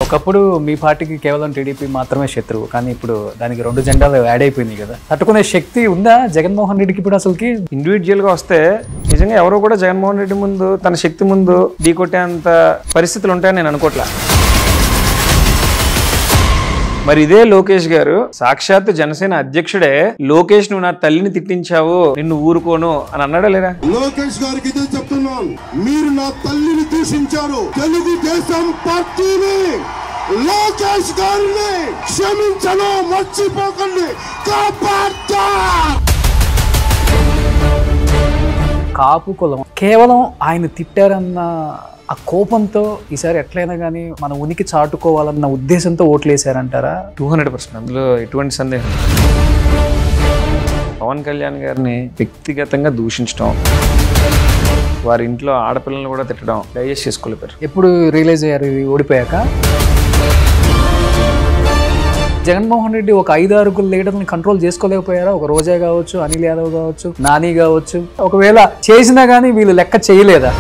ఒకప్పుడు మీ పార్టీకి కేవలం టీడీపీ మాత్రమే శత్రువు, కానీ ఇప్పుడు దానికి 2 జెండాలు యాడ్ అయిపోయినాయి కదా. తట్టుకునే శక్తి ఉందా జగన్మోహన్ రెడ్డికి ఇప్పుడు? అసలుకి ఇండివిజువల్ గా వస్తే నిజంగా ఎవరు కూడా జగన్మోహన్ రెడ్డి ముందు తన శక్తి ముందు ఢీకొట్టేంత పరిస్థితులు ఉంటాయని నేను అనుకోవట్లా. మరి ఇదే లోకేష్ గారు సాక్షాత్ జనసేన అధ్యక్షుడే లోకేష్ నువ్వు నా తల్లిని తిట్టించావు, నిన్ను ఊరుకోను అని అన్నాడా లేదా? లోకేష్ గారికి ఇదే చెప్తున్నాను, మీరు నా తల్లిని దూషించారు, తెలుగుదేశం పార్టీని లోకేష్ గారిని క్షమించను, మర్చిపోకండి, కాపాడుతా. కాపు కులం కేవలం ఆయన తిట్టారన్న ఆ కోపంతో ఈసారి ఎట్లయినా కానీ మన ఉనికి చాటుకోవాలన్న ఉద్దేశంతో ఓట్లేసారంటారా? 200%. అందులో ఎటువంటి సందేహం. పవన్ కళ్యాణ్ గారిని వ్యక్తిగతంగా దూషించడం, వారి ఇంట్లో ఆడపిల్లలను కూడా తిట్టడం డైజెస్ట్ చేసుకోలేపారు. ఎప్పుడు రియలైజ్ అయ్యారు ఇది ఓడిపోయాక? జగన్మోహన్ రెడ్డి ఒక 5-6 లీడర్ని కంట్రోల్ చేసుకోలేకపోయారా? ఒక రోజా కావచ్చు, అనిల్ యాదవ్ కావచ్చు, నాని కావచ్చు. ఒకవేళ చేసినా కానీ వీళ్ళు లెక్క చేయలేదా?